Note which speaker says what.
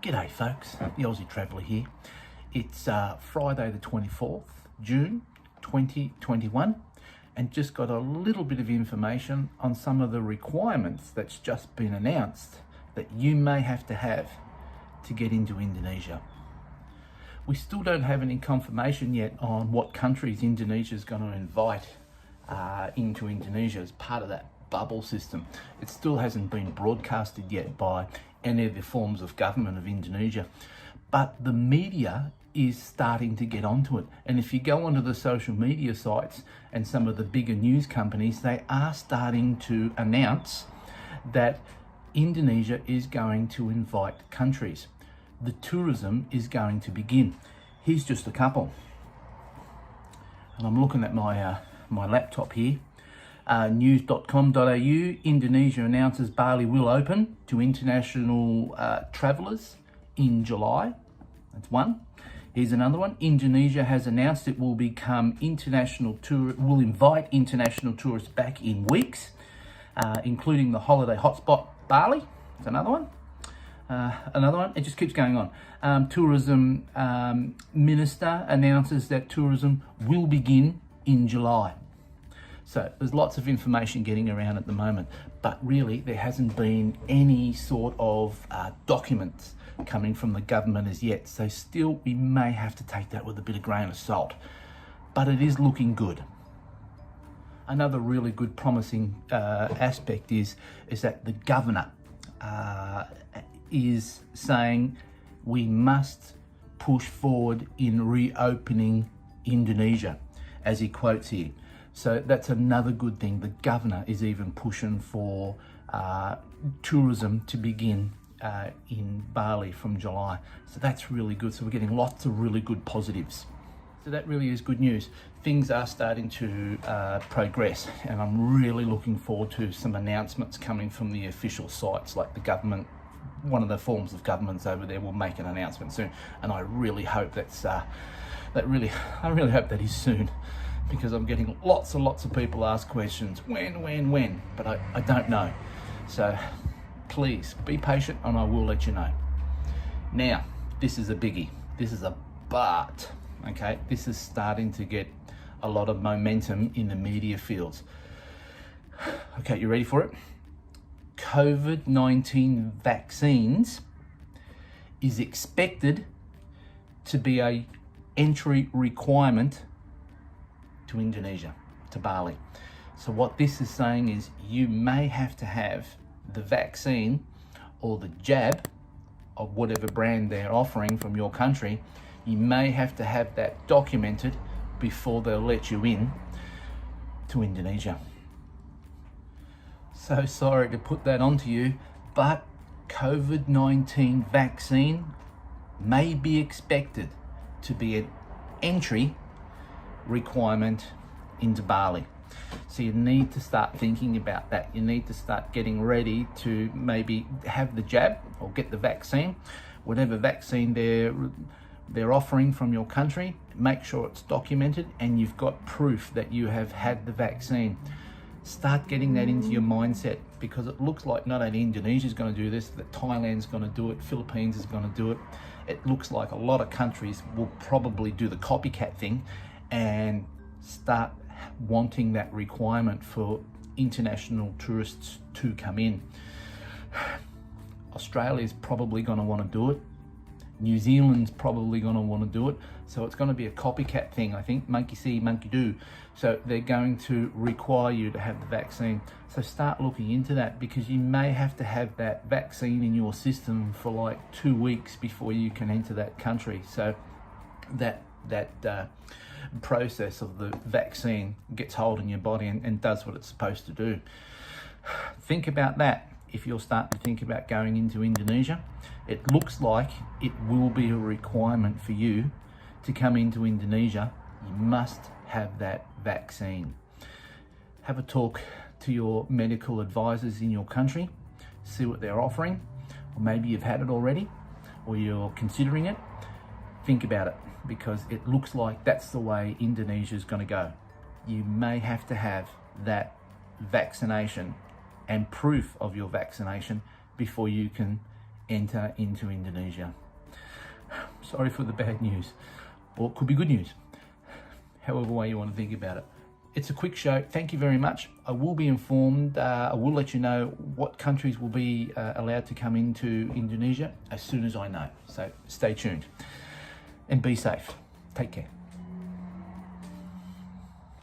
Speaker 1: G'day folks, the Aussie Traveler here. It's Friday the 24th, June 2021, and just got a little bit of information on some of the requirements that's just been announced that you may have to get into Indonesia. We still don't have any confirmation yet on what countries Indonesia is going to invite into Indonesia as part of that bubble system. It still hasn't been broadcasted yet by any of the forms of government of Indonesia, but the media is starting to get onto it. And if you go onto the social media sites and some of the bigger news companies, they are starting to announce that Indonesia is going to invite countries. The tourism is going to begin. Here's just a couple, and I'm looking at my laptop here. News.com.au, Indonesia announces Bali will open to international travellers in July. That's one. Here's another one. Indonesia has announced it will invite international tourists back in weeks, including the holiday hotspot Bali. That's another one. It just keeps going on. Tourism Minister announces that tourism will begin in July. So there's lots of information getting around at the moment, but really there hasn't been any sort of documents coming from the government as yet. So still, we may have to take that with a bit of grain of salt, but it is looking good. Another really good promising aspect is that the governor is saying we must push forward in reopening Indonesia, as he quotes here. So that's another good thing. The governor is even pushing for tourism to begin in Bali from July. So that's really good. So we're getting lots of really good positives. So that really is good news. Things are starting to progress, and I'm really looking forward to some announcements coming from the official sites, like the government. One of the forms of governments over there will make an announcement soon, and I really hope I really hope that is soon, because I'm getting lots and lots of people ask questions, when, but I don't know. So please be patient and I will let you know. Now, this is a biggie. This is a but, okay? This is starting to get a lot of momentum in the media fields. Okay, you ready for it? COVID-19 vaccines is expected to be a entry requirement to Indonesia, to Bali. So what this is saying is you may have to have the vaccine or the jab of whatever brand they're offering from your country. You may have to have that documented before they'll let you in to Indonesia. So sorry to put that onto you, but COVID-19 vaccine may be expected to be an entry requirement into Bali. So you need to start thinking about that. You need to start getting ready to maybe have the jab or get the vaccine, whatever vaccine they're offering from your country. Make sure it's documented and you've got proof that you have had the vaccine. Start getting that into your mindset, because it looks like not only Indonesia is going to do this, that Thailand's going to do it, Philippines is going to do it. It looks like a lot of countries will probably do the copycat thing and start wanting that requirement for international tourists to come in. Australia's probably going to want to do it. New Zealand's probably going to want to do it. So it's going to be a copycat thing, I think. Monkey see, monkey do. So they're going to require you to have the vaccine. So start looking into that, because you may have to have that vaccine in your system for like 2 weeks before you can enter that country. So that process of the vaccine gets hold in your body and does what it's supposed to do. Think about that. If you're starting to think about going into Indonesia, it looks like it will be a requirement for you to come into Indonesia. You must have that vaccine. Have a talk to your medical advisors in your country, see what they're offering, or maybe you've had it already, or you're considering it. Think about it, because it looks like that's the way Indonesia is going to go. You may have to have that vaccination and proof of your vaccination before you can enter into Indonesia. Sorry for the bad news, or it could be good news, however way you want to think about it. It's a quick show. Thank you very much. I will be informed. I will let you know what countries will be allowed to come into Indonesia as soon as I know. So stay tuned and be safe. Take care.